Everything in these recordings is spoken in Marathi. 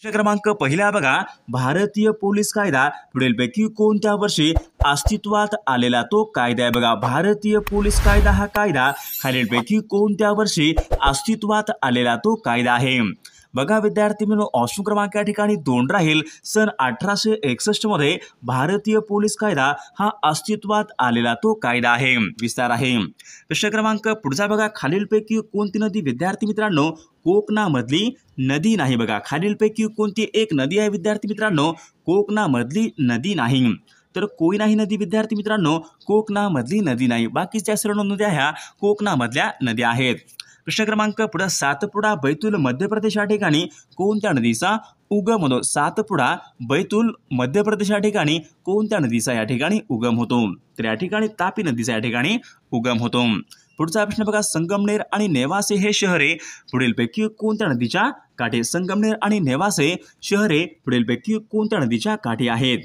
प्रश्न क्रमांक पहिला बघा, भारतीय पोलीस कायदा पुढीलपैकी कोणत्या वर्षी अस्तित्वात आलेला तो कायदा आहे? बघा, भारतीय पोलीस कायदा हा कायदा खालीलपैकी कोणत्या वर्षी अस्तित्वात आलेला तो कायदा आहे? बघा विद्यार्थी मित्रांनो, ऑप्शन क्रमांक या ठिकाणी 2 राहील। सन 1861 मध्ये भारतीय पोलीस कायदा हा अस्तित्वात आलेला तो कायदा आहे। विस्तार आहे। प्रश्न क्रमांक पुढचा बघा, खालीलपैकी कोणती नदी विद्यार्थी मित्रांनो कोकणामधली नदी नाही? बघा, खालीलपैकी कोणती एक नदी आहे विद्यार्थी मित्रांनो कोकणामधली नदी नाही? तर कोयना ही नदी विद्यार्थी मित्रांनो कोकणामधली नदी नाही, बाकीच्या सर्व नद्या ह्या कोकणामधल्या नद्या आहेत। प्रश्न क्रमांक पुढे, सातपुडा बैतूल मध्य प्रदेश या ठिकाणी कोणत्या नदीचा उगम होतो? सातपुडा बैतूल मध्य प्रदेश या ठिकाणी कोणत्या नदीचा या ठिकाणी उगम होतो? तर या ठिकाणी तापी नदीचा या ठिकाणी उगम होतो। पुढचा प्रश्न बघा, संगमनेर आणि नेवासे हे शहरे पुढीलपैकी कोणत्या नदीच्या काठी? संगमनेर आणि नेवासे शहरे पुढीलपैकी कोणत्या नदीच्या काठी आहेत?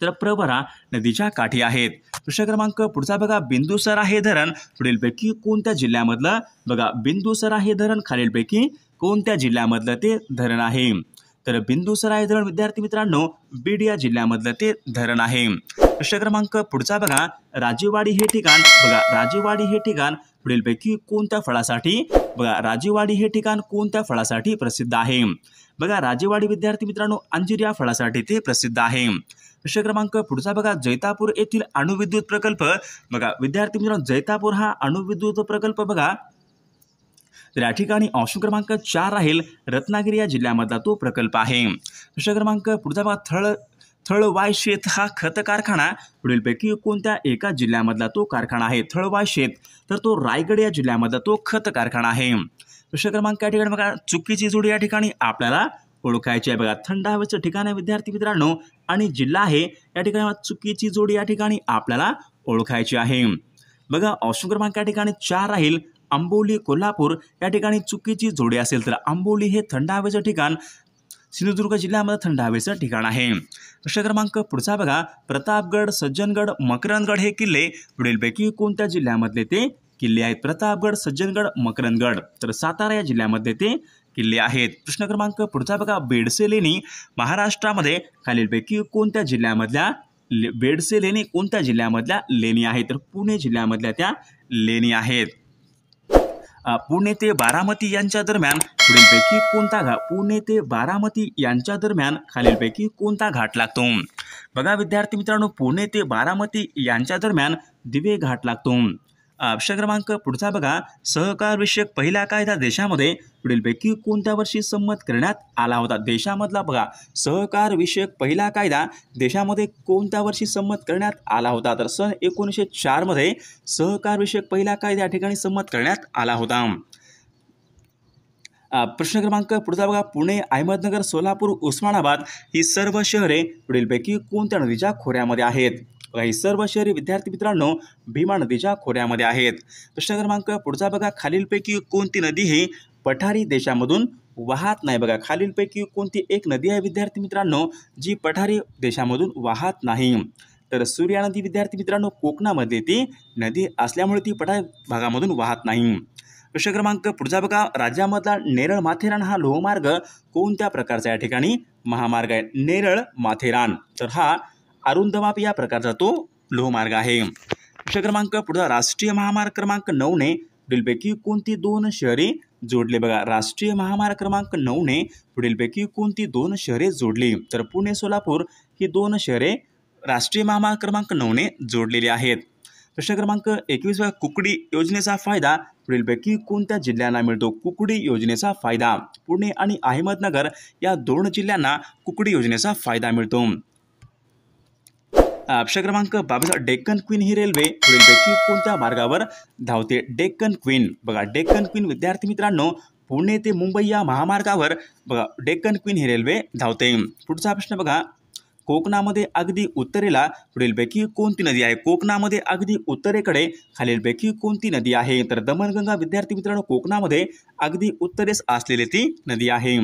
तर प्रवरा नदीच्या काठी आहेत। प्रश्न क्रमांक पुढचा बघा, बिंदुसरा हे धरण पुढीलपैकी कोणत्या जिल्ह्यामधलं? बघा, बिंदुसरा हे धरण खालीलपैकी कोणत्या जिल्ह्यामधलं ते धरण आहे? तर बिंदुसरा हे धरण विद्यार्थी मित्रांनो बीड या जिल्ह्यामधलं ते धरण आहे। प्रश्न क्रमांक पुढचा बघा, राजेवाडी हे ठिकाण, बघा राजेवाडी हे ठिकाण पुढीलपैकी कोणत्या फळासाठी? बघा, राजेवाडी हे ठिकाण कोणत्या फळासाठी प्रसिद्ध आहे? बघा, राजेवाडी विद्यार्थी मित्रांनो अंजीर या फळासाठी ते प्रसिद्ध आहे। प्रश्न क्रमांक पुढचा बघा, जैतापूर येथील अणुविद्युत प्रकल्प, बघा विद्यार्थी मित्रांनो जैतापूर हा अणुविद्युत प्रकल्प बघा तर या ठिकाणी ऑप्शन क्रमांक 4 राहील, रत्नागिरी या जिल्ह्यामधला तो प्रकल्प आहे। प्रश्न क्रमांक पुढचा बघा, थळवाय शेत हा खत कारखाना पुढीलपैकी कोणत्या एका जिल्ह्यामधला तो कारखाना आहे? थळवाय शेत, तर तो रायगड या जिल्ह्यामधला तो खत कारखाना आहे। प्रश्न क्रमांक या ठिकाणी बघा, चुकीची जोडी या ठिकाणी आपल्याला ओळखायची आहे। बघा, थंड हवेचं ठिकाण आहे विद्यार्थी मित्रांनो आणि जिल्हा आहे, या ठिकाणी चुकीची जोडी या ठिकाणी आपल्याला ओळखायची आहे। बघा, ऑप्शन क्रमांक या ठिकाणी 4 राहील, आंबोली कोल्हापूर या ठिकाणी चुकीची जोडी असेल तर आंबोली हे थंड हवेचं ठिकाण सिंधुदुर्ग जिल्ह्यामध्ये थंड हवेचं ठिकाण आहे। प्रश्न क्रमांक पुढचा बघा, प्रतापगड, सज्जनगड, मकरंदगड हे किल्ले पुढीलपैकी कोणत्या जिल्ह्यामधले ते किल्ले आहेत? प्रतापगड, सज्जनगड, मकरंदगड, तर सातारा या जिल्ह्यामध्ये ते किल्ले आहेत। प्रश्न क्रमांक पुढचा बघा, बेडसे लेणी महाराष्ट्रामध्ये खालीलपैकी कोणत्या जिल्ह्यामधल्या बेडसे लेणी कोणत्या जिल्ह्यामधल्या लेणी आहेत? तर पुणे जिल्ह्यामधल्या त्या लेणी आहेत। पुणे ते बारामती यांच्या दरम्यान पुढीलपैकी कोणता घाट? पुणे ते बारामती यांच्या दरम्यान खालीलपैकी कोणता घाट लागतो? बघा विद्यार्थी मित्रांनो, पुणे ते बारामती यांच्या दरम्यान दिवे घाट लागतो। प्रश्न क्रमांक पुढचा बघा, सहकार विषयक पहिला कायदा देशामध्ये पुढीलपैकी कोणत्या वर्षी संमत करण्यात आला होता? देशामधला बघा सहकार विषयक पहिला कायदा देशामध्ये कोणत्या वर्षी संमत करण्यात आला होता? तर सन 1904 मध्ये सहकार विषयक पहिला कायदा या ठिकाणी संमत करण्यात आला होता। प्रश्न क्रमांक पुढचा बघा, पुणे, अहमदनगर, सोलापूर, उस्मानाबाद ही सर्व शहरे पुढीलपैकी कोणत्या नदीच्या खोऱ्यामध्ये आहेत? ही सर्व शहरे विद्यार्थी मित्रांनो भीमा नदीच्या खोऱ्यामध्ये आहेत। प्रश्न क्रमांक पुढचा बघा, खालीलपैकी कोणती नदी ही पठारी देशामधून वाहत नाही? बघा, खालीलपैकी कोणती एक नदी आहे विद्यार्थी मित्रांनो जी पठारी देशामधून वाहत नाही? तर सूर्या नदी विद्यार्थी मित्रांनो कोकणामध्ये ती नदी असल्यामुळे ती पठारी भागामधून वाहत नाही। प्रश्न क्रमांक पुढचा बघा, राज्यामधला नेरळ माथेरान हा लोहमार्ग कोणत्या प्रकारचा या ठिकाणी महामार्ग आहे? नेरळ माथेरान, तर हा अरुंधमाप या प्रकारचा तो लोहमार्ग आहे। प्रश्न क्रमांक पुढचा, राष्ट्रीय महामार्ग क्रमांक 9 ने पुढीलपैकी कोणती 2 शहरे जोडली? बघा, राष्ट्रीय महामार्ग क्रमांक 9 ने पुढीलपैकी कोणती 2 शहरे जोडली? तर पुणे, सोलापूर ही 2 शहरे राष्ट्रीय महामार्ग क्रमांक 9 ने जोडलेली आहेत। प्रश्न क्रमांक 21 बघा, कुकडी योजनेचा फायदा पुढीलपैकी कोणत्या जिल्ह्यांना मिळतो? कुकडी योजनेचा फायदा पुणे आणि अहमदनगर या 2 जिल्ह्यांना कुकडी योजनेचा फायदा मिळतो। प्रश्न क्रमांक 22, डेक्कन क्वीन ही रेल्वे पुढीलपैकी कोणत्या मार्गावर धावते? डेक्कन क्वीन, बघा डेक्कन क्वीन विद्यार्थी मित्रांनो पुणे ते मुंबई या महामार्गावर बघा डेक्कन क्वीन ही रेल्वे धावते। पुढचा प्रश्न बघा, कोकणामध्ये अगदी उत्तरेला पुढीलपैकी कोणती नदी आहे? कोकणामध्ये अगदी उत्तरेकडे खालीलपैकी कोणती नदी आहे? तर दमणगंगा विद्यार्थी मित्रांनो कोकणामध्ये अगदी उत्तरेस असलेली ती नदी आहे।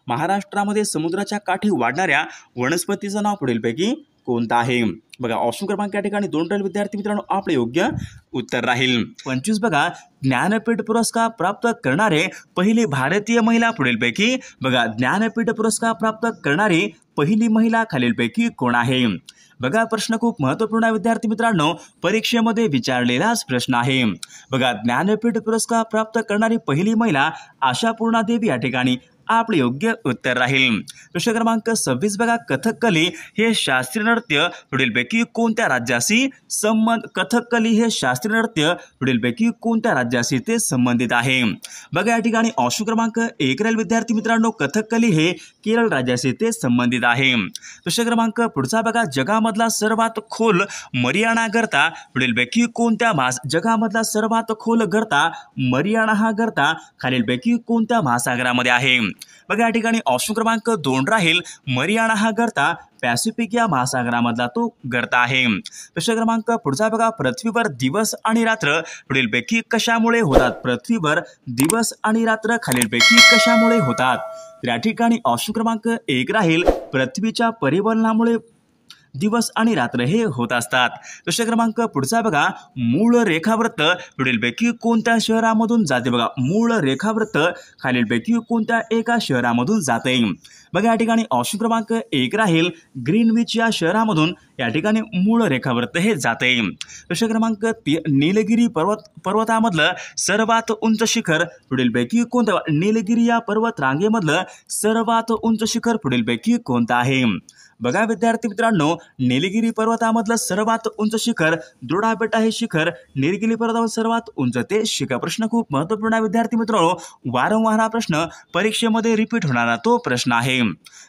महाराष्ट्रामध्ये समुद्राच्या काठी वाढणाऱ्या वनस्पतीचं नाव पुढीलपैकी कोणता आहे? बघा ऑप्शन क्रमांक या ठिकाणी 2 राहील विद्यार्थी मित्रांनो, आपले योग्य उत्तर राहील. 25 बघा ज्ञानपीठ पुरस्कार प्राप्त करणारे पहिली भारतीय महिला पुढीलपैकी बघा ज्ञानपीठ पुरस्कार प्राप्त करणारी पहिली महिला खालीलपैकी कोण आहे? बघा प्रश्न खूप महत्त्वपूर्ण आहे विद्यार्थी मित्रांनो, परीक्षेमध्ये विचारलेलाच प्रश्न आहे. बघा ज्ञानपीठ पुरस्कार प्राप्त करणारी पहिली महिला आशापूर्णा देवी या ठिकाणी आपले योग्य उत्तर राहील. प्रश्न क्रमांक 26 बघा कथकली हे शास्त्रीय नृत्य पुढीलपैकी कोणत्या राज्याशी कथकली हे शास्त्रीय नृत्य पुढीलपैकी कोणत्या राज्याशी ते संबंधित आहे? बघा या ठिकाणी ऑप्शन क्रमांक 1 राहील विद्यार्थी मित्रांनो, कथकली हे केरळ राज्याशी ते संबंधित आहे. प्रश्न क्रमांक पुढचा बघा जगामधला सर्वात खोल मरियाना गर्ता पुढीलपैकी कोणत्या जगामधला सर्वात खोल गर्ता मरियाना हा गर्ता खालीलपैकी कोणत्या महासागरामध्ये आहे? बघा या ठिकाणी ऑप्शन क्रमांक 2 राहील, मरियाना हा गर्ता पॅसिफिक या महासागरामधला तो गर्ता आहे. प्रश्न क्रमांक पुढचा बघा पृथ्वीवर दिवस आणि रात्र पुढीलपैकी कशामुळे होतात? पृथ्वीवर दिवस आणि रात्र खालीलपैकी कशामुळे होतात? तर या ठिकाणी ऑप्शन क्रमांक 1 राहील, पृथ्वीच्या परिवलनामुळे दिवस आणि रात्र हे होत असतात. प्रश्न क्रमांक पुढचा बघा मूळ रेखावृत्त पुढीलपैकी कोणत्या शहरामधून जाते? बघा मूळ रेखावृत्त खालीलपैकी कोणत्या एका शहरामधून जाते? बघा या ठिकाणी ऑप्शन क्रमांक 1 राहील, ग्रीनविच या शहरामधून या ठिकाणी मूळ रेखावृत्त हे जाते. प्रश्न क्रमांक 3 निलगिरी पर्वतामधलं सर्वात उंच शिखर पुढीलपैकी कोणतं? निलगिरी या पर्वत रांगेमधलं सर्वात उंच शिखर पुढीलपैकी कोणतं आहे? बघा विद्यार्थी मित्रांनो, निलगिरी पर्वतामधलं सर्वात उंच शिखर दृढा बेटा हे शिखर निलगिरी पर्वतावर सर्वात उंच ते शिखर. प्रश्न खूप महत्त्वपूर्ण आहे विद्यार्थी मित्रांनो, वारंवार हा प्रश्न परीक्षेमध्ये रिपीट होणारा तो प्रश्न आहे.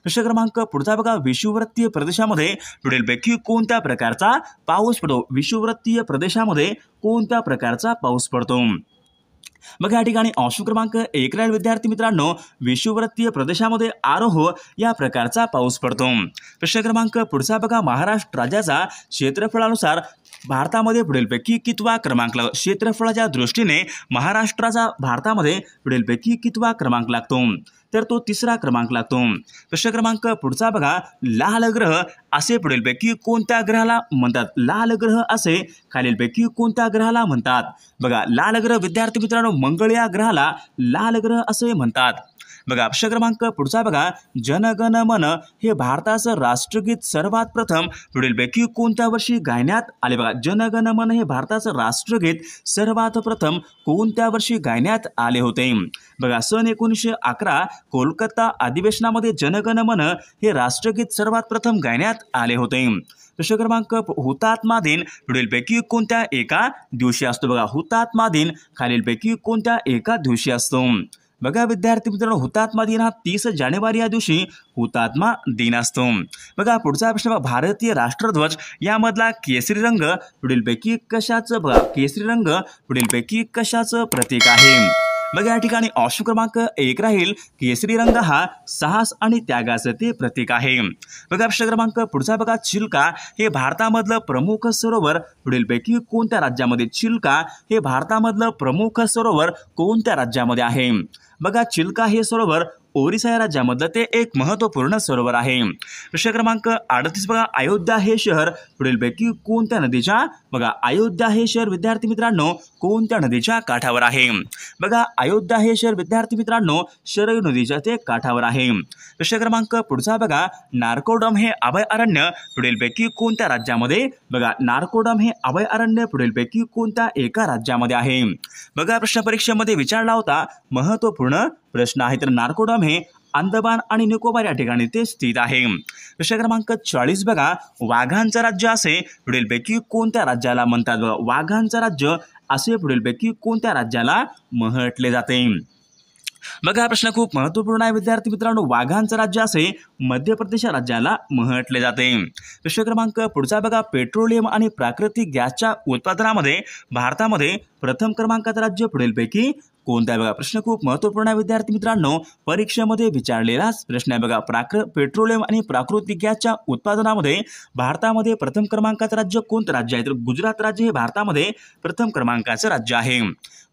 प्रश्न क्रमांक पुढचा बघा विषुववृत्तीय प्रदेशामध्ये पुढीलपैकी कोणत्या प्रकारचा पाऊस पडतो? विषुववृत्तीय प्रदेशामध्ये कोणत्या प्रकारचा पाऊस पडतो? बघा या ठिकाणी ऑप्शन क्रमांक 1 राहील विद्यार्थी मित्रांनो, विषुववृत्तीय प्रदेशामध्ये आरोह या प्रकारचा पाऊस पडतो. प्रश्न क्रमांक पुढचा बघा महाराष्ट्र राज्याचा क्षेत्रफळानुसार भारतामध्ये पुढीलपैकी कितवा क्रमांक लागतो? क्षेत्रफळाच्या दृष्टीने महाराष्ट्राचा भारतामध्ये पुढीलपैकी कितवा क्रमांक लागतो? तर तो 3रा क्रमांक लागतो. प्रश्न क्रमांक पुढचा बघा लाल ग्रह असे पुढीलपैकी कोणत्या ग्रहाला म्हणतात? लाल ग्रह असे खालीलपैकी कोणत्या ग्रहाला म्हणतात? बघा लाल ग्रह विद्यार्थी मित्रांनो, मंगळ या ग्रहाला लाल ग्रह असे म्हणतात. बघा प्रश्न क्रमांक पुढचा बघा जनगण मन हे भारताचं राष्ट्रगीत सर्वात प्रथम पुढीलपैकी कोणत्या वर्षी गायण्यात आले? बघा जनगण मन हे भारताचं राष्ट्रगीत सर्वात प्रथम कोणत्या वर्षी गायण्यात आले होते? बघा सन 1911 कोलकाता अधिवेशनामध्ये जनगण मन हे राष्ट्रगीत सर्वात प्रथम गायण्यात आले होते. प्रश्न क्रमांक हुतात्मा दिन पुढीलपैकी कोणत्या एका दिवशी असतो? बघा हुतात्मा दिन खालीलपैकी कोणत्या एका दिवशी असतो? बघा विद्यार्थी मित्रांनो, हुतात्मा दिन हा 30 जानेवारी या दिवशी हुतात्मा दिन असतो. बघा पुढचा प्रश्न बघा भारतीय राष्ट्रध्वज यामधला केसरी रंग पुढीलपैकी कशाचं? बघा केसरी रंग पुढीलपैकी कशाचं प्रतीक आहे? बघा या ठिकाणी ऑप्शन क्रमांक 1 राहील, केसरी रंग हा साहस आणि त्यागाचं ते प्रतीक आहे. बघा प्रश्न क्रमांक पुढचा बघा चिल्का हे भारतामधलं प्रमुख सरोवर पुढीलपैकी कोणत्या राज्यामध्ये? चिल्का हे भारतामधलं प्रमुख सरोवर कोणत्या राज्यामध्ये आहे? बघा चिल्का हे सरोवर ओरिसा या राज्यामधलं ते एक महत्त्वपूर्ण सरोवर आहे. प्रश्न क्रमांक 38 बघा अयोध्या हे शहर पुढीलपैकी कोणत्या नदीच्या? बघा अयोध्या हे शहर विद्यार्थी मित्रांनो कोणत्या नदीच्या काठावर आहे? बघा अयोध्या हे शहर विद्यार्थी मित्रांनो शरयू नदीच्या ते काठावर आहे. प्रश्न क्रमांक पुढचा बघा नारकोडम हे अभयारण्य पुढीलपैकी कोणत्या राज्यामध्ये? बघा नारकोडम हे अभयारण्य पुढीलपैकी कोणत्या एका राज्यामध्ये आहे? बघा प्रश्न परीक्षेमध्ये विचारला होता, महत्त्वपूर्ण प्रश्न आहे. तर नारकोडम हे अंदमान आणि निकोबार या ठिकाणी ते स्थित आहे. प्रश्न क्रमांक 40 बघा वाघांचं राज्य असे पुढीलपैकी कोणत्या राज्याला म्हणतात? बघा वाघांचं राज्य असे पुढीलपैकी कोणत्या राज्याला म्हटले जाते? बघा हा प्रश्न खूप महत्त्वपूर्ण आहे विद्यार्थी मित्रांनो, वाघांचं राज्य असे मध्य प्रदेश राज्याला म्हटले जाते. प्रश्न क्रमांक पुढचा बघा पेट्रोलियम आणि प्राकृतिक गॅसच्या उत्पादनामध्ये भारतामध्ये प्रथम क्रमांकाचं राज्य पुढीलपैकी कोणता आहे? बघा प्रश्न खूप महत्त्वपूर्ण आहे विद्यार्थी मित्रांनो, परीक्षेमध्ये विचारलेलाच प्रश्न आहे. बघा पेट्रोलियम आणि प्राकृतिक गॅसच्या उत्पादनामध्ये भारतामध्ये प्रथम क्रमांकाचं राज्य कोणतं राज्य आहे? तर गुजरात राज्य हे भारतामध्ये प्रथम क्रमांकाचं राज्य आहे.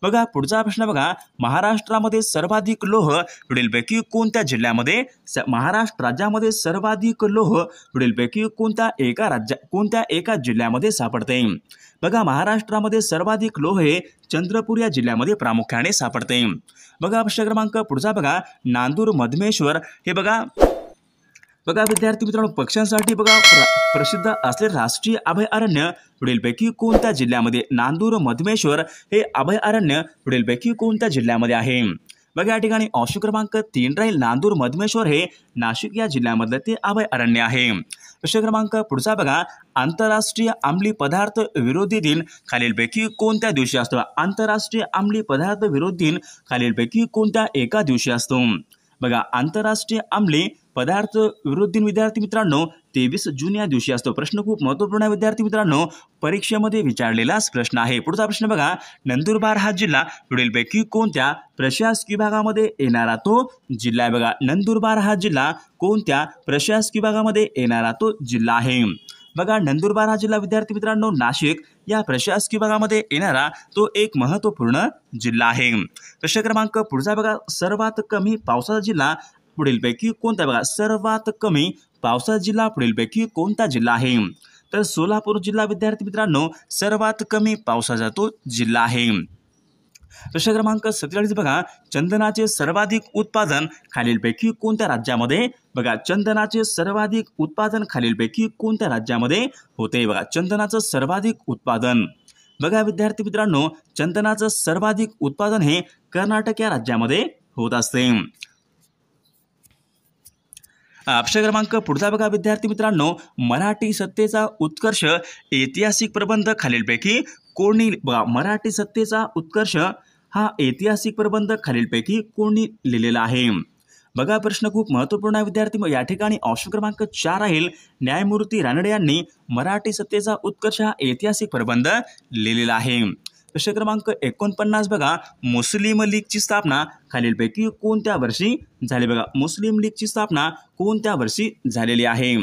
बघा पुढचा प्रश्न बघा, महाराष्ट्रामध्ये सर्वाधिक लोह पुढीलपैकी कोणत्या जिल्ह्यामध्ये महाराष्ट्र राज्यामध्ये सर्वाधिक लोह पुढीलपैकी कोणत्या एका जिल्ह्यामध्ये सापडते? बघा महाराष्ट्रामध्ये सर्वाधिक लोह हे चंद्रपूर या जिल्ह्यामध्ये प्रामुख्याने सापडते. बघा प्रश्न क्रमांक पुढचा बघा, नांदूर मधमेश्वर हे बघा विद्यार्थी मित्रांनो पक्ष्यांसाठी बघा प्रसिद्ध असलेले राष्ट्रीय अभयारण्य पुढीलपैकी कोणत्या जिल्ह्यामध्ये? नांदूर मधमेश्वर हे अभयारण्य पुढीलपैकी कोणत्या जिल्ह्यामध्ये आहे? बघा या ठिकाणी ऑप्शन क्रमांक 3 राहील. नांदूर मधमेश्वर हे नाशिक या जिल्ह्यामधलं ते अभयारण्य आहे. प्रश्न क्रमांक पुढचा बघा, आंतरराष्ट्रीय अंमली पदार्थ विरोधी दिन खालीलपैकी कोणत्या दिवशी असतो? आंतरराष्ट्रीय अंमली पदार्थ विरोधी दिन खालीलपैकी कोणत्या एका दिवशी असतो? बघा आंतरराष्ट्रीय अंमली पदार्थ विरोधी दिन विद्यार्थी मित्रांनो 23 जून या दिवशी असतो. प्रश्न खूप महत्त्वपूर्ण आहे विद्यार्थी मित्रांनो, परीक्षेमध्ये विचारलेलाच प्रश्न आहे. पुढचा प्रश्न बघा, नंदुरबार हा जिल्हा पुढीलपैकी कोणत्या प्रशासकीय विभागामध्ये येणारा तो जिल्हा आहे? बघा नंदुरबार हा जिल्हा कोणत्या प्रशासकीय विभागामध्ये येणारा तो जिल्हा आहे? बघा नंदुरबार हा जिल्हा विद्यार्थी मित्रांनो नाशिक या प्रशासकीय विभागामध्ये येणारा तो एक महत्त्वपूर्ण जिल्हा आहे. प्रश्न क्रमांक पुढचा बघा, सर्वात कमी पावसाचा जिल्हा पुढीलपैकी कोणता? बघा सर्वात कमी पावसाचा जिल्हा पुढीलपैकी कोणता जिल्हा आहे? तर सोलापूर जिल्हा विद्यार्थी मित्रांनो सर्वात कमी पावसाचा तो जिल्हा आहे. प्रश्न क्रमांक 47 बघा, चंदनाचे सर्वाधिक उत्पादन खालीलपैकी कोणत्या राज्यामध्ये? बघा चंदनाचे सर्वाधिक उत्पादन खालीलपैकी कोणत्या राज्यामध्ये होते? बघा चंदनाचं सर्वाधिक उत्पादन बघा विद्यार्थी मित्रांनो चंदनाचं सर्वाधिक उत्पादन हे कर्नाटक या राज्यामध्ये होत असते. प्रश्न क्रमांक पुढचा बघा विद्यार्थी मित्रांनो, मराठी सत्तेचा उत्कर्ष ऐतिहासिक प्रबंध खालीलपैकी कोणी? बघा मराठी सत्तेचा उत्कर्ष हा ऐतिहासिक प्रबंध खालीलपैकी कोणी लिहिलेला आहे? बघा प्रश्न खूप महत्त्वपूर्ण आहे विद्यार्थी. या ठिकाणी ऑप्शन क्रमांक 4 राहील. न्यायमूर्ती रानडे यांनी मराठी सत्तेचा उत्कर्ष हा ऐतिहासिक प्रबंध लिहिलेला आहे. प्रश्न क्रमांक 49 बघा, मुस्लिम लीगची स्थापना खालीलपैकी कोणत्या वर्षी झाली? बघा मुस्लिम लीगची स्थापना कोणत्या वर्षी झालेली आहे?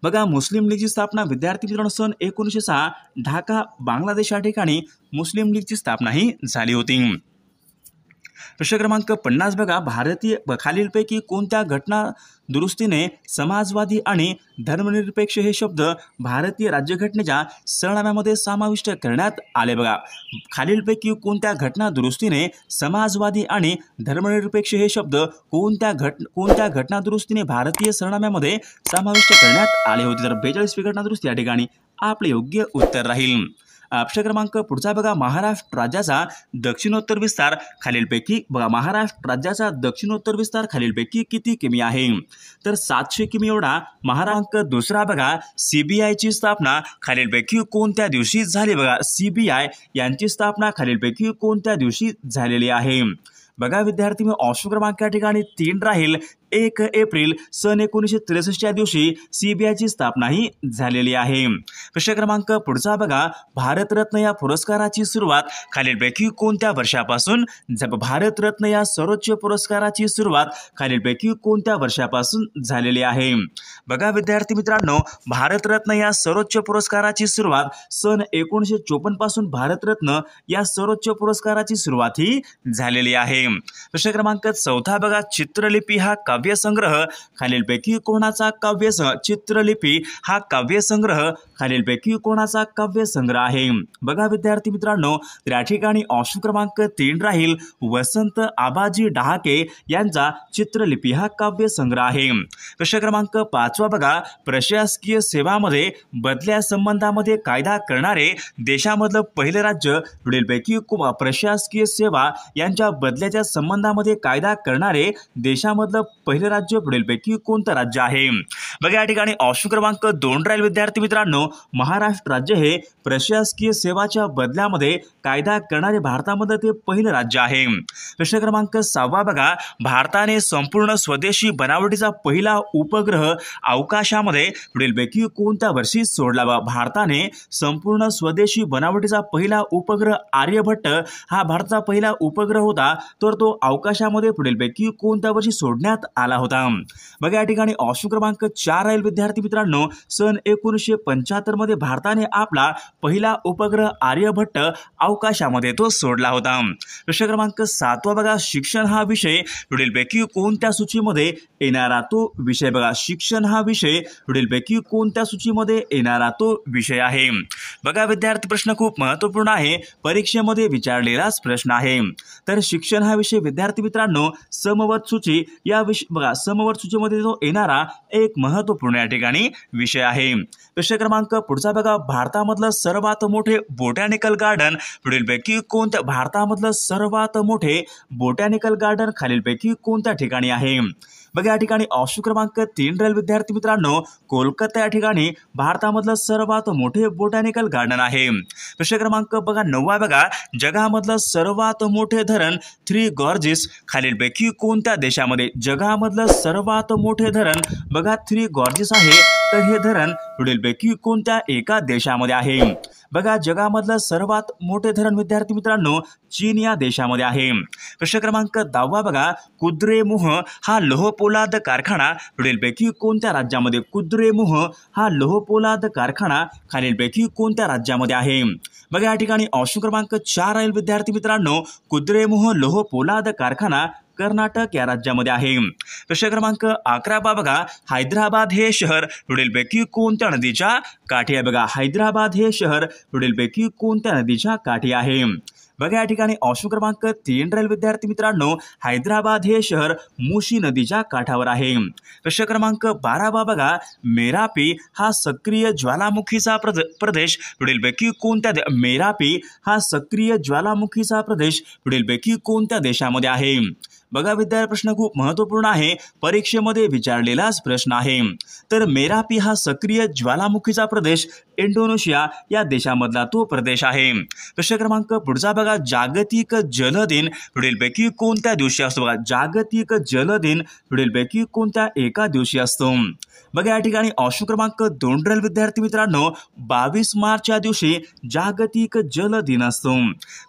बघा मुस्लिम लीगची स्थापना विद्यार्थी मित्रांनो सन 1906 ढाका बांगलादेश या ठिकाणी मुस्लिम लीगची स्थापना ही झाली होती. प्रश्न क्रमांक 50 बघा, भारतीय खालीलपैकी कोणत्या घटना दुरुस्तीने समाजवादी आणि धर्मनिरपेक्ष हे शब्द भारतीय राज्यघटनेच्या सरनाम्यामध्ये समाविष्ट करण्यात आले? बघा खालीलपैकी कोणत्या घटना दुरुस्तीने समाजवादी आणि धर्मनिरपेक्ष हे शब्द कोणत्या घटना दुरुस्तीने भारतीय सरनाम्यामध्ये समाविष्ट करण्यात आले होते? तर 42वी घटना दुरुस्ती या ठिकाणी आपले योग्य उत्तर राहील. प्रश्न क्रमांक पुढचा बघा, महाराष्ट्र राज्याचा दक्षिणोत्तर विस्तार खालीलपैकी बघा महाराष्ट्र राज्याचा दक्षिणोत्तर विस्तार खालीलपैकी किती किमी आहे? तर 700 किमी एवढा. महाराष्ट्र दुसरा बघा, CBIची स्थापना खालीलपैकी कोणत्या दिवशी झाली? बघा CBI यांची स्थापना खालीलपैकी कोणत्या दिवशी झालेली आहे? बघा विद्यार्थी मी ऑप्शन क्रमांक या ठिकाणी 3 राहील. 1 एप्रिल सन 1963 या दिवशी CBIची स्थापना ही झालेली आहे. प्रश्न क्रमांक पुढचा बघा, भारतरत्न या पुरस्काराची सुरुवात खालीलपैकी कोणत्या वर्षापासून? भारतरत्न या सर्वोच्च पुरस्काराची सुरुवात खालीलपैकी कोणत्या वर्षापासून झालेली आहे? बघा विद्यार्थी मित्रांनो भारतरत्न या सर्वोच्च पुरस्काराची सुरुवात सन 1954 पासून भारतरत्न या सर्वोच्च पुरस्काराची सुरुवात ही झालेली आहे. प्रश्न क्रमांक 4 बघा, चित्रलिपी हा काव्यसंग्रह खालीलपैकी कोणाचा चित्रलिपी हा काव्यसंग्रह खालीलपैकी कोणाचा काव्यसंग्रह आहे? बघा विद्यार्थी मित्रांनो या ठिकाणी ऑप्शन क्रमांक 3 राहील. वसंत आबाजी डहाके यांचा चित्रलिपी हा काव्यसंग्रह आहे. प्रश्न क्रमांक 5 बघा, प्रशासकीय सेवामध्ये बदल्या संबंधामध्ये कायदा करणारे देशामधलं पहिले राज्य पुढीलपैकी प्रशासकीय सेवा यांच्या बदल्याच्या संबंधामध्ये कायदा करणारे देशामधलं पहिले राज्य पुढीलपैकी कोणतं राज्य आहे? बघा या ठिकाणी ऑप्शन क्रमांक 2 राहील विद्यार्थी मित्रांनो. महाराष्ट्र राज्य हे प्रशासकीय सेवाच्या बदल्यामध्ये कायदा करणारे भारतामध्ये ते पहिलं राज्य आहे. प्रश्न क्रमांक 6 बघा, भारताने संपूर्ण स्वदेशी बनावटीचा पहिला उपग्रह अवकाशामध्ये पुढीलपैकी कोणत्या वर्षी सोडला? भारताने संपूर्ण स्वदेशी बनावटीचा पहिला उपग्रह आर्यभट्ट हा भारताचा पहिला उपग्रह होता, तर तो अवकाशामध्ये पुढीलपैकी कोणत्या वर्षी सोडण्यात आला होता? बघा या ठिकाणी ऑप्शन क्रमांक 4 राहील विद्यार्थी मित्रांनो. सन 1945 1976 मध्ये भारताने आपला पहिला उपग्रह आर्यभट्ट अवकाशामध्ये तो सोडला होता। प्रश्न क्रमांक 7 बघा, शिक्षण हा विषय पुढीलपैकी कोणत्या सूचीमध्ये येणारा तो विषय बघा, शिक्षण हा विषय पुढीलपैकी कोणत्या सूचीमध्ये येणारा तो विषय आहे। बघा विद्यार्थी, प्रश्न खूप महत्त्वपूर्ण आहे, परीक्षेमध्ये विचारलेलाच प्रश्न आहे। तर शिक्षण हा विषय विद्यार्थी मित्रांनो समवर्त सूची या विषय बघा, समवर्त सूचीमध्ये जो येणारा एक महत्त्वपूर्ण या ठिकाणी विषय आहे। प्रश्न क्रमांक पुढचा बघा, भारतामधलं सर्वात मोठे बोटॅनिकल गार्डन पुढीलपैकी कोणत्या भारतामधलं सर्वात मोठे बोटॅनिकल गार्डन खालीलपैकी कोणत्या ठिकाणी आहे। बघा या ठिकाणी ऑप्शन क्रमांक 3 राहील विद्यार्थी मित्रांनो, कोलकाता या ठिकाणी भारतामधलं सर्वात मोठे बोटॅनिकल गार्डन आहे। प्रश्न क्रमांक बघा 9 बघा, जगामधलं सर्वात मोठे धरण 3 गॉर्जेस खालीलपैकी कोणत्या देशामध्ये, जगामधलं सर्वात मोठे धरण बघा 3 गॉर्जेस आहे, तर हे धरण पुढीलपैकी कोणत्या एका देशामध्ये आहे। बघा जगामधलं सर्वात मोठे धरण विद्यार्थी मित्रांनो चीन या देशामध्ये आहे। प्रश्न क्रमांक 10 बघा, कुद्रेमुह हा लोहपोलाद कारखाना पुढीलपैकी कोणत्या राज्यामध्ये, कुद्रेमुह हा लोहपोलाद कारखाना खालीलपैकी कोणत्या राज्यामध्ये आहे। बघा या ठिकाणी ऑप्शन क्रमांक 4 राहील विद्यार्थी मित्रांनो, कुद्रेमुह लोहपोलाद कारखाना कर्नाटक या राज्यामध्ये आहे। प्रश्न क्रमांक 11 बघा, हैदराबाद हे शहर पुढीलपैकी कोणत्या नदीच्या काठी आहे। बघा हैदराबाद हे शहर पुढीलपैकी कोणत्या नदीच्या काठी आहे। बघा या ठिकाणी ऑप्शन क्रमांक 3 राहील विद्यार्थी मित्रांनो, हैदराबाद हे शहर मुशी नदीच्या काठावर आहे। प्रश्न क्रमांक 12 बघा, मेरापी हा सक्रिय ज्वालामुखीचा प्रदेश पुढीलपैकी कोणत्या मेरापी हा सक्रिय ज्वालामुखीचा प्रदेश पुढीलपैकी कोणत्या देशामध्ये आहे। बघा विद्यार्थी, प्रश्न खूप महत्त्वपूर्ण आहे, परीक्षेमध्ये विचारलेलाच प्रश्न आहे। तर मेरापी हा सक्रिय ज्वालामुखीचा प्रदेश इंडोनेशिया या देशामधला तो प्रदेश आहे। प्रश्न क्रमांक पुढचा बघा, जागतिक जल दिन पुढीलपैकी कोणत्या दिवशी असतो। बघा जागतिक जल दिन पुढीलपैकी कोणत्या एका दिवशी असतो। बघा या ठिकाणी ऑप्शन क्रमांक 2 राहील विद्यार्थी मित्रांनो, 22 मार्च या दिवशी जागतिक जल दिन असतो।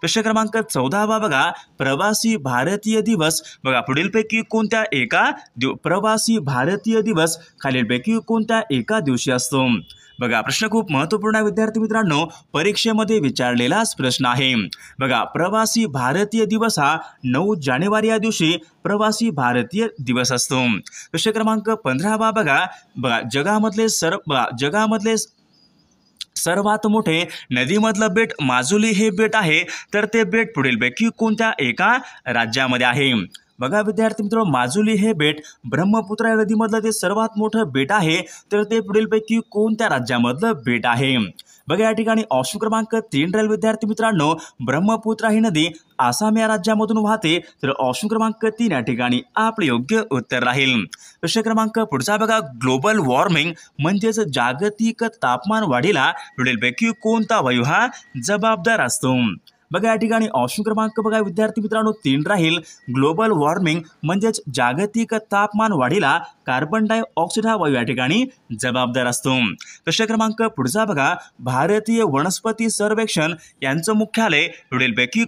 प्रश्न क्रमांक 14 बघा, प्रवासी भारतीय दिवस बघा पुढीलपैकी कोणत्या एका प्रवासी भारतीय दिवस खालीलपैकी कोणत्या एका दिवशी असतो। बघा प्रश्न खूप महत्त्वपूर्ण आहे विद्यार्थी मित्रांनो, परीक्षेमध्ये विचारलेलाच प्रश्न आहे। बघा प्रवासी भारतीय दिवस हा 9 जानेवारी या दिवशी प्रवासी भारतीय दिवस असतो। प्रश्न क्रमांक 15 बघा जगामधले सर्वात मोठे नदीमधलं बेट माजुली हे बेट आहे, तर ते बेट पुढीलपैकी कोणत्या एका राज्यामध्ये आहे। बघा विद्यार्थी मित्रांनो, माजुली हे बेट ब्रह्मपुत्रा नदीमधलं ते सर्वात मोठं बेट आहे, तर ते पुढीलपैकी कोणत्या राज्यामधलं बेट आहे। बघा या ठिकाणी ऑप्शन क्रमांक 3 राहील विद्यार्थी मित्रांनो, ब्रह्मपुत्रा ही नदी आसाम या राज्यामधून वाहते, तर ऑप्शन क्रमांक 3 या ठिकाणी आपले योग्य उत्तर राहील। प्रश्न क्रमांक पुढचा बघा, ग्लोबल वॉर्मिंग म्हणजेच जागतिक तापमान वाढीला पुढीलपैकी कोणता वायू हा जबाबदार असतो। बघा या ठिकाणी ऑप्शन क्रमांक बघा विद्यार्थी मित्रांनो 3 राहील, ग्लोबल वॉर्मिंग म्हणजेच जागतिक तापमान वाढीला कार्बन डायऑक्साईड हा वायू या ठिकाणी जबाबदार असतो। प्रश्न क्रमांक पुढचा बघा, भारतीय वनस्पती सर्वेक्षण यांचं मुख्यालय पुढीलपैकी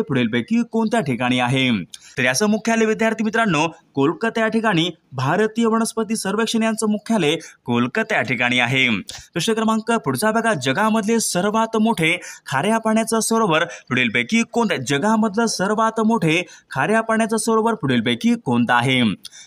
पुढीलपैकी कोणत्या ठिकाणी आहे। तर याचं मुख्यालय विद्यार्थी मित्रांनो कोलकाता या ठिकाणी भारतीय वनस्पती सर्वेक्षण यांचं मुख्यालय कोलकाता या ठिकाणी आहे। प्रश्न क्रमांक पुढचा बघा, जगामधले सर्वात मोठे खाऱ्या पाण्याचं सरोवर पुढीलपैकी कोणत्या जगामधलं सर्वात मोठे खाऱ्या पाण्याचं सरोवर पुढीलपैकी कोणतं आहे।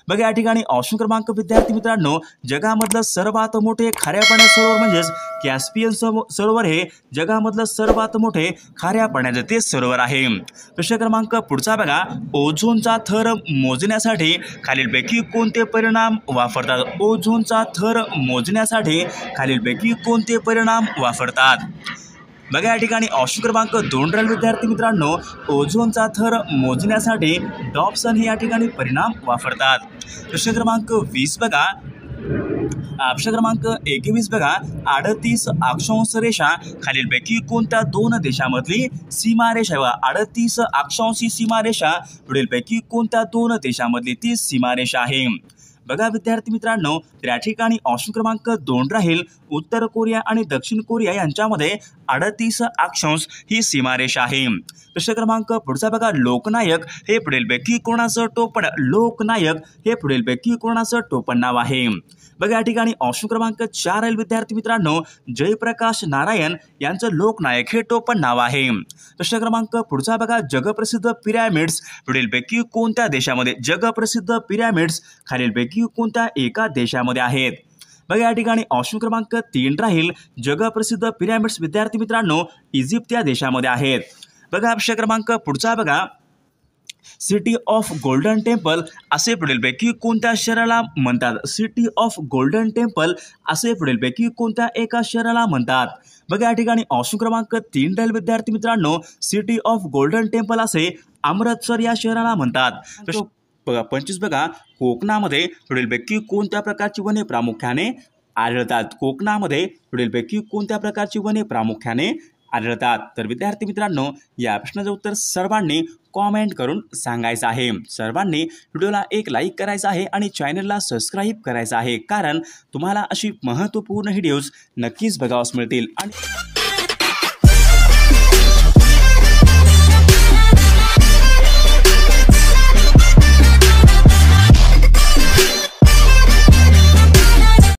बघा या ठिकाणी ऑप्शन क्रमांक विद्यार्थी मित्रांनो, जगामधलं सर्वात मोठे खाऱ्या पाण्याचं सरोवर म्हणजेच कॅस्पियन सरोवर हे जगामधलं सर्वात मोठे खाऱ्या पाण्याचं ते सरोवर आहे। प्रश्न क्रमांक पुढचा बघा, ओझोनचा थर मोजण्यासाठी खालीलपैकी कोणते परिणाम वापरतात। ओझोनचा थर मोजण्यासाठी खालीलपैकी कोणते परिणाम वापरतात। बघा या ठिकाणी ऑप्शन क्रमांक 2 राहील विद्यार्थी मित्रांनो, ओझोनचा थर मोजण्यासाठी डॉप्सन हे या ठिकाणी परिणाम वापरतात। प्रश्न क्रमांक 20 बघा, ऑप्शन क्रमांक 21 बघा, 38 अक्षांश रेषा खालीलपैकी कोणत्या 2 देशामधली सीमारेषा आहे। 38 अक्षांशी सीमारेषा पुढीलपैकी कोणत्या 2 देशामधली ती सीमारेषा आहे। बघा विद्यार्थी मित्रांनो, त्या ठिकाणी ऑप्शन क्रमांक 2 राहील, उत्तर कोरिया आणि दक्षिण कोरिया यांच्यामध्ये 38 ही सीमारेषा आहे। प्रश्न क्रमांक पुढचा बघा, लोकनायक हे पुढीलपैकी कोणाचं टोपण लोकनायक हे पुढीलपैकी कोणाचं टोपण नाव आहे? बघा या ठिकाणी ऑप्शन क्रमांक 4 राहील विद्यार्थी मित्रांनो, जयप्रकाश नारायण यांचं लोकनायक हे टोपण नाव आहे। प्रश्न क्रमांक पुढचा बघा, जगप्रसिद्ध पिरॅमिड्स पुढीलपैकी कोणत्या देशामध्ये जगप्रसिद्ध पिरॅमिड्स खालीलपैकी कोणत्या एका देशामध्ये आहेत? बघा या ठिकाणी ऑप्शन क्रमांक 3 राहील, जगप्रसिद्ध पिरॅमिड्स विद्यार्थी मित्रांनो इजिप्त या देशामध्ये आहेत। बघा प्रश्न क्रमांक पुढचा बघा, सिटी ऑफ गोल्डन टेम्पल असे पुढीलपैकी कोणत्या शहराला म्हणतात? सिटी ऑफ गोल्डन टेम्पल असे पुढीलपैकी कोणत्या एका शहराला म्हणतात? बघा या ठिकाणी ऑप्शन क्रमांक 3 राहील विद्यार्थी मित्रांनो, सिटी ऑफ गोल्डन टेम्पल असे अमृतसर या शहराला म्हणतात। बघा 25 बघा, कोकणामध्ये पुढीलपैकी कोणत्या प्रकारची वने प्रामुख्याने आढळतात? कोकणामध्ये पुढीलपैकी कोणत्या प्रकारची वने प्रामुख्याने आढळतात? तर विद्यार्थी मित्रांनो या प्रश्नाचं उत्तर सर्वांनी कॉमेंट करून सांगायचं आहे। सर्वांनी व्हिडिओला एक लाईक करायचा आहे आणि चॅनलला सबस्क्राईब करायचं आहे, कारण तुम्हाला अशी महत्त्वपूर्ण व्हिडिओज नक्कीच बघावयास मिळतील। आणि